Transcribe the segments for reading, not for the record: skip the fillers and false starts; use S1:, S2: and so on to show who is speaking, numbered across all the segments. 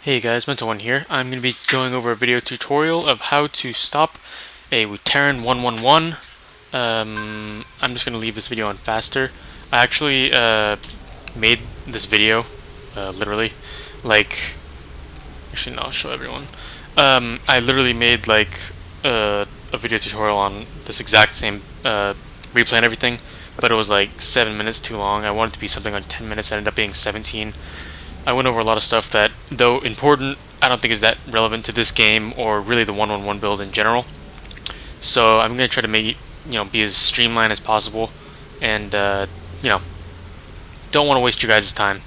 S1: Hey guys, WnxMentalOne here. I'm going to be going over a video tutorial of how to stop a Terran 111. I'm just going to leave this video on faster. I actually made this video, literally, like, actually no, I'll show everyone. I literally made like a video tutorial on this exact same replay and everything, but it was like 7 minutes too long. I wanted it to be something like 10 minutes, it ended up being 17. I went over a lot of stuff that, though important, I don't think is that relevant to this game or really the 111 build in general. So I'm going to try to make it, be as streamlined as possible, and don't want to waste your guys' time.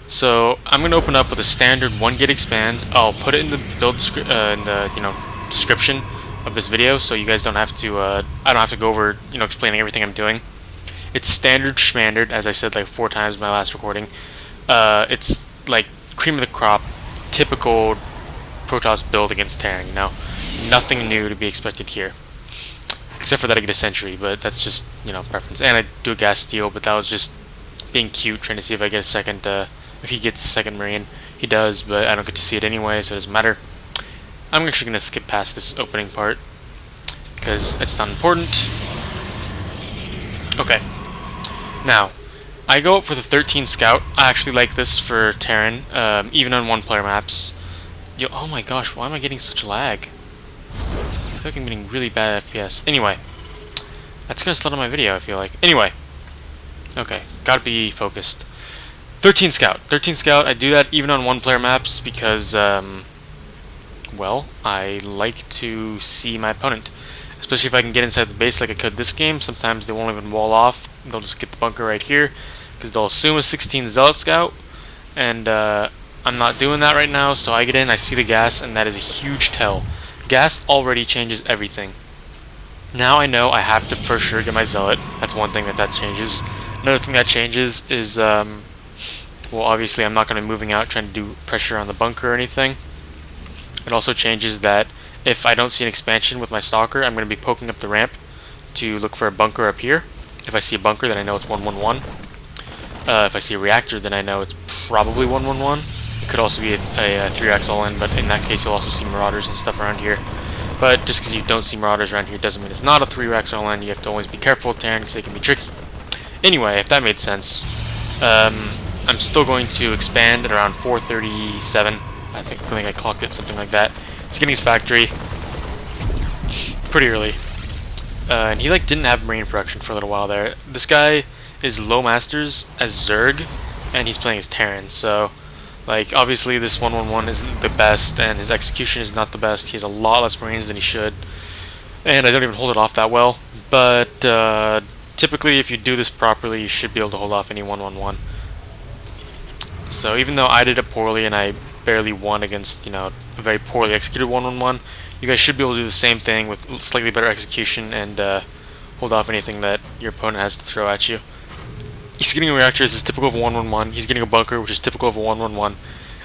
S1: So I'm going to open up with a standard 1 git expand. I'll put it in the build in the description of this video, so you guys don't have to. I don't have to go over explaining everything I'm doing. It's standard schmandard, as I said like 4 times in my last recording. It's like cream of the crop, typical Protoss build against Terran, Nothing new to be expected here. Except for that I get a sentry, but that's just, preference. And I do a gas steal, but that was just being cute, trying to see if I get a second, if he gets a second Marine. He does, but I don't get to see it anyway, so it doesn't matter. I'm actually going to skip past this opening part, because it's not important. Okay. Now, I go up for the 13 Scout. I actually like this for Terran, even on 1-player maps. Oh my gosh, why am I getting such lag? I feel like I'm getting really bad FPS. Anyway, that's gonna slow down my video, I feel like. Anyway, okay, gotta be focused. 13 Scout. 13 Scout, I do that even on 1-player maps because, well, I like to see my opponent. Especially if I can get inside the base like I could this game. Sometimes they won't even wall off. They'll just get the bunker right here, because they'll assume a 16 Zealot Scout, and I'm not doing that right now, so I get in, I see the gas, and that is a huge tell. Gas already changes everything. Now I know I have to for sure get my Zealot. That's one thing that changes. Another thing that changes is, well, obviously I'm not going to be moving out trying to do pressure on the bunker or anything. It also changes that if I don't see an expansion with my stalker, I'm going to be poking up the ramp to look for a bunker up here. If I see a bunker, then I know it's 111. If I see a reactor, then I know it's probably 111. It could also be a 3x all-in, but in that case you'll also see marauders and stuff around here. But just because you don't see marauders around here doesn't mean it's not a 3x all-in. You have to always be careful with Terran because they can be tricky. Anyway, if that made sense, I'm still going to expand at around 437. I think I clocked it, something like that. He's getting his factory pretty early. And he didn't have Marine production for a little while there. This guy is low masters as Zerg, and he's playing as Terran, so obviously this 111 isn't the best, and his execution is not the best. He has a lot less Marines than he should, and I don't even hold it off that well, but typically if you do this properly you should be able to hold off any 111. So even though I did it poorly and I barely won against a very poorly executed 111, you guys should be able to do the same thing with slightly better execution and hold off anything that your opponent has to throw at you. He's getting a reactor, this is typical of a 111. He's getting a bunker, which is typical of a 111.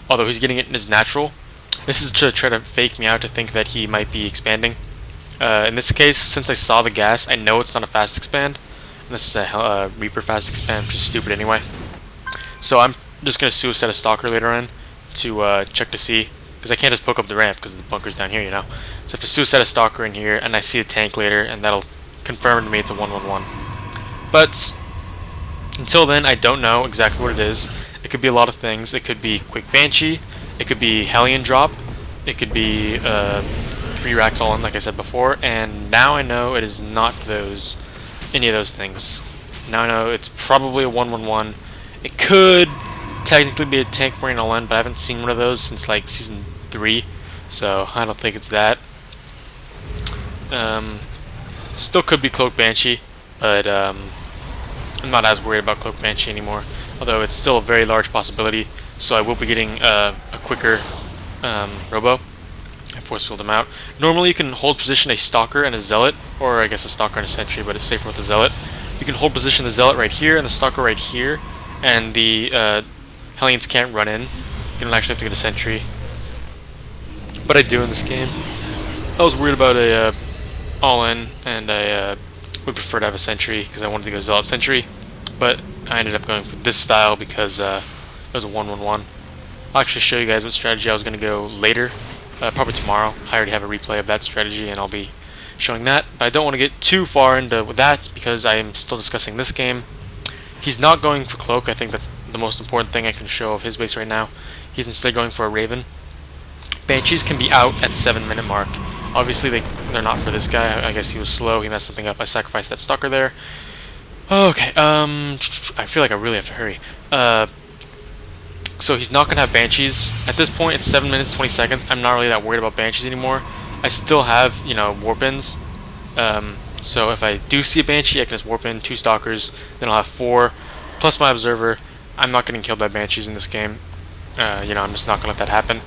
S1: Although he's getting it in his natural. This is to try to fake me out to think that he might be expanding. In this case, since I saw the gas, I know it's not a fast expand. And this is a Reaper fast expand, which is stupid anyway. So I'm just going to suicide a stalker later on to check to see, because I can't just poke up the ramp because the bunker's down here, So I have to suicide a stalker in here, and I see a tank later, and that'll confirm to me it's a 111. But until then, I don't know exactly what it is. It could be a lot of things. It could be quick Banshee, it could be Hellion drop, it could be 3 racks all in, like I said before, and now I know it is not any of those things. Now I know it's probably a 111. It could technically be a tank Marine all in, but I haven't seen one of those since season 3, so I don't think it's that. Still could be Cloak Banshee, but I'm not as worried about Cloak Banshee anymore, although it's still a very large possibility, so I will be getting a quicker robo. I force filled him out. Normally you can hold position a stalker and a zealot, or I guess a stalker and a sentry, but it's safer with a zealot. You can hold position the zealot right here and the stalker right here, and the Hellions can't run in. You don't actually have to get a sentry, but I do in this game. I was worried about a all-in, and I would prefer to have a sentry because I wanted to go zealot sentry, but I ended up going for this style because it was a 111. I'll actually show you guys what strategy I was going to go later, probably tomorrow. I already have a replay of that strategy, and I'll be showing that. But I don't want to get too far into that because I am still discussing this game. He's not going for Cloak. I think that's the most important thing I can show of his base right now. He's instead going for a Raven. Banshees can be out at 7-minute mark. Obviously, they're not for this guy. I guess he was slow. He messed something up. I sacrificed that stalker there. Okay, I feel like I really have to hurry. So he's not going to have Banshees. At this point, it's 7 minutes, 20 seconds. I'm not really that worried about Banshees anymore. I still have, you know, warp-ins. So if I do see a Banshee, I can just warp in 2 Stalkers. Then I'll have 4, plus my Observer. I'm not getting killed by Banshees in this game. You know, I'm just not going to let that happen.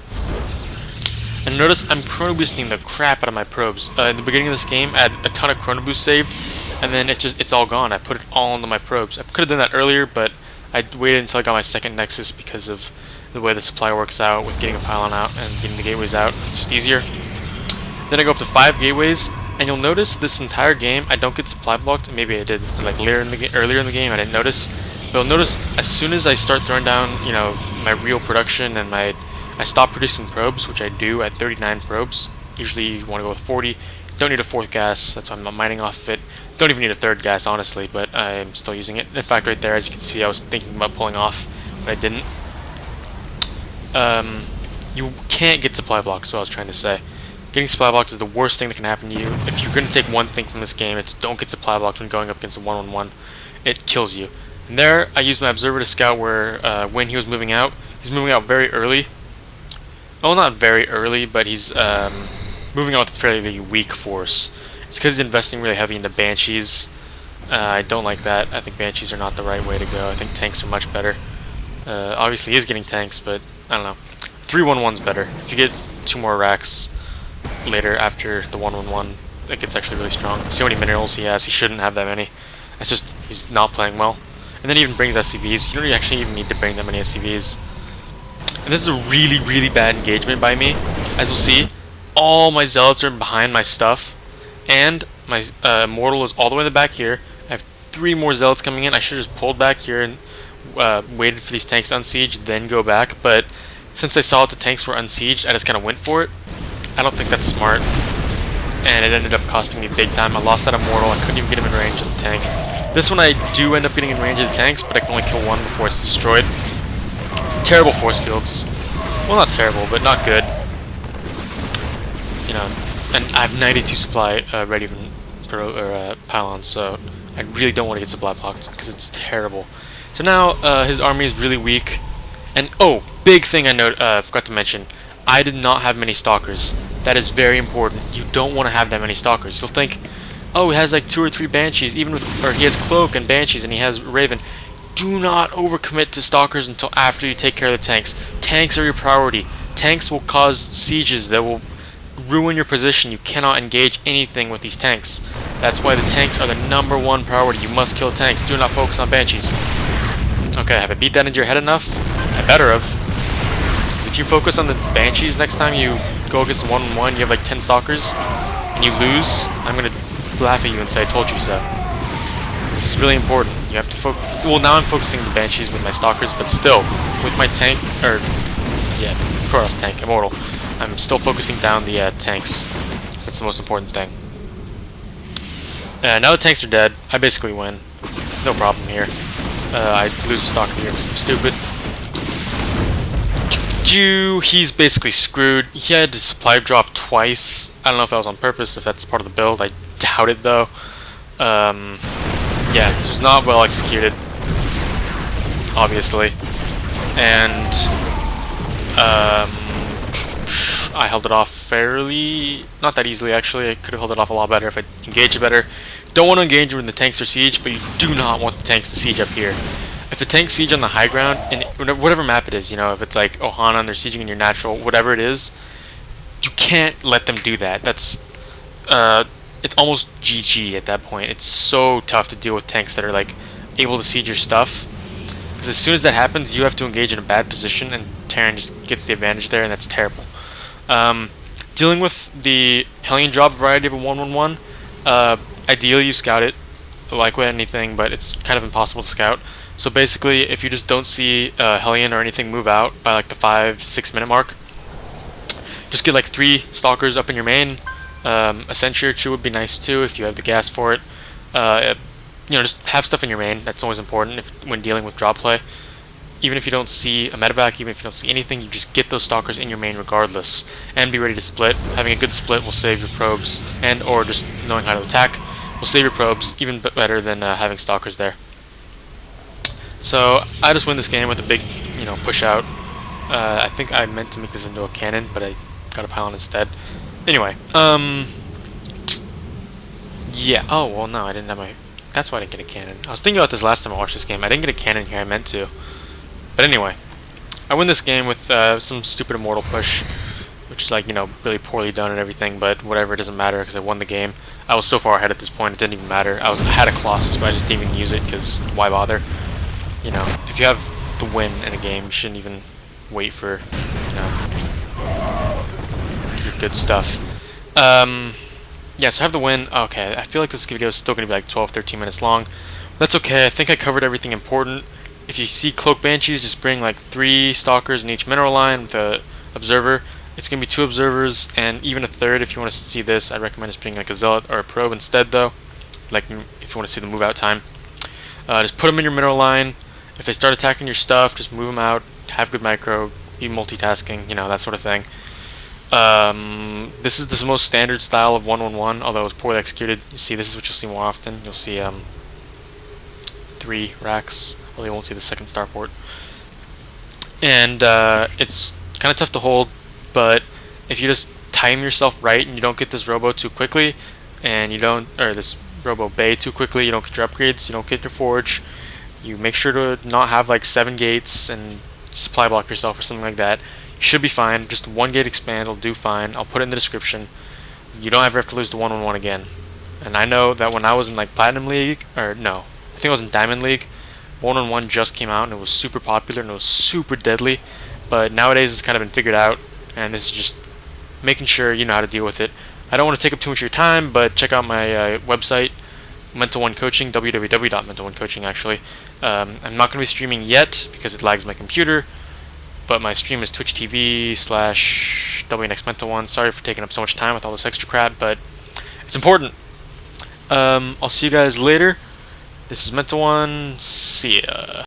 S1: And notice I'm chrono boosting the crap out of my probes. In the beginning of this game, I had a ton of chrono boost saved, and then it's all gone. I put it all into my probes. I could have done that earlier, but I waited until I got my second Nexus because of the way the supply works out with getting a pylon out and getting the gateways out. It's just easier. Then I go up to 5 gateways, and you'll notice this entire game I don't get supply blocked. Maybe I did like earlier in the game. I didn't notice. But you'll notice as soon as I start throwing down, you know, my real production and I stop producing probes, which I do at 39 probes. Usually you want to go with 40. Don't need a 4th gas, that's why I'm not mining off of it. Don't even need a 3rd gas, honestly, but I'm still using it. In fact, right there, as you can see, I was thinking about pulling off, but I didn't. You can't get supply blocked, is what I was trying to say. Getting supply blocked is the worst thing that can happen to you. If you're going to take one thing from this game, it's don't get supply blocked when going up against a 1-on-1. It kills you. And there, I used my Observer to scout where when he was moving out. He's moving out very early. Oh, not very early, but he's moving out with a fairly weak force. It's because he's investing really heavy into Banshees. I don't like that. I think Banshees are not the right way to go. I think tanks are much better. Obviously, he is getting tanks, but I don't know. 3-1-1's better. If you get 2 more racks later after the 1-1-1, it gets actually really strong. See how many minerals he has? He shouldn't have that many. That's just, he's not playing well. And then he even brings SCVs. You don't actually even need to bring that many SCVs. And this is a really, really bad engagement by me. As you'll see, all my Zealots are behind my stuff. And my Immortal is all the way in the back here. I have 3 more Zealots coming in. I should have just pulled back here and waited for these tanks to unsiege, then go back. But since I saw that the tanks were unsieged, I just kind of went for it. I don't think that's smart. And it ended up costing me big time. I lost that Immortal. I couldn't even get him in range of the tank. This one I do end up getting in range of the tanks, but I can only kill 1 before it's destroyed. Terrible force fields. Well, not terrible, but not good. You know, and I have 92 supply ready for pylons, so I really don't want to get supply blocked because it's terrible. So now his army is really weak, and oh, big thing I forgot to mention. I did not have many stalkers. That is very important. You don't want to have that many stalkers. You'll think, oh, he has like 2 or 3 banshees, or he has cloak and banshees, and he has raven. Do not overcommit to stalkers until after you take care of the tanks. Tanks are your priority. Tanks will cause sieges that will ruin your position. You cannot engage anything with these tanks. That's why the tanks are the #1 priority. You must kill tanks. Do not focus on banshees. Okay, have I beat that into your head enough? I better have. Because if you focus on the banshees next time you go against the 1-on-1, you have like 10 stalkers, and you lose, I'm going to laugh at you and say I told you so. This is really important. You have to focus. Well, now I'm focusing the banshees with my stalkers, but still, with my tank, or yeah, Kronos tank, Immortal, I'm still focusing down the tanks. That's the most important thing. Now the tanks are dead. I basically win. It's no problem here. I lose a stalker here because I'm stupid. He's basically screwed. He had to supply drop twice. I don't know if that was on purpose, if that's part of the build. I doubt it though. Yeah, this was not well executed, obviously, and I held it off fairly, not that easily actually. I could have held it off a lot better if I engaged it better. Don't want to engage when the tanks are siege, but you do not want the tanks to siege up here. If the tanks siege on the high ground, and whatever map it is, you know, if it's like Ohana and they're sieging in your natural, whatever it is, you can't let them do that. That's it's almost GG at that point. It's so tough to deal with tanks that are like able to siege your stuff. Because as soon as that happens, you have to engage in a bad position, and Terran just gets the advantage there, and that's terrible. Dealing with the Hellion drop variety of a 1-1-1, ideally you scout it, like with anything, but it's kind of impossible to scout. So basically, if you just don't see Hellion or anything move out by like the 5-6 minute mark, just get like 3 stalkers up in your main. A sentry or 2 would be nice too if you have the gas for it. Just have stuff in your main. That's always important when dealing with drop play. Even if you don't see a medevac, even if you don't see anything, you just get those stalkers in your main regardless, and be ready to split. Having a good split will save your probes, and or just knowing how to attack will save your probes even better than having stalkers there. So I just win this game with a big, push out. I think I meant to make this into a cannon, but I got a pylon instead. Anyway, yeah. Oh well, no, I didn't have my. That's why I didn't get a cannon. I was thinking about this last time I watched this game. I didn't get a cannon here. I meant to. But anyway, I win this game with some stupid immortal push, which is like, really poorly done and everything, but whatever, it doesn't matter because I won the game. I was so far ahead at this point, it didn't even matter. I had a Colossus, but I just didn't even use it because why bother? If you have the win in a game, you shouldn't even wait for, your good stuff. Yeah, so I have the win. Okay, I feel like this video is still going to be like 12-13 minutes long. That's okay, I think I covered everything important. If you see Cloak Banshees, just bring like 3 stalkers in each mineral line with a observer. It's going to be 2 observers and even a third. If you want to see this, I'd recommend just bringing like a zealot or a probe instead though. Like if you want to see the move out time. Just put them in your mineral line. If they start attacking your stuff, just move them out. Have good micro, be multitasking, that sort of thing. This is the most standard style of 1-1-1, although it's poorly executed. You see, this is what you'll see more often. You'll see 3 racks. Well, you won't see the second starport. And it's kind of tough to hold, but if you just time yourself right and you don't get this robo too quickly, and this robo bay too quickly, you don't get your upgrades, you don't get your forge, you make sure to not have like 7 gates and supply block yourself or something like that, you should be fine. Just 1 gate expand will do fine. I'll put it in the description. You don't ever have to lose to 1-1-1 again. And I know that when I was in like Platinum League, or no, I think I was in Diamond League, 1-on-1 just came out and it was super popular and it was super deadly, but nowadays it's kind of been figured out, and this is just making sure you know how to deal with it. I don't want to take up too much of your time, but check out my website, MentalOne Coaching, www.mentalOneCoaching actually. I'm not going to be streaming yet because it lags my computer, but my stream is Twitch TV/WnxMentalOne. Sorry for taking up so much time with all this extra crap, but it's important. I'll see you guys later. This is MentalOne. See ya.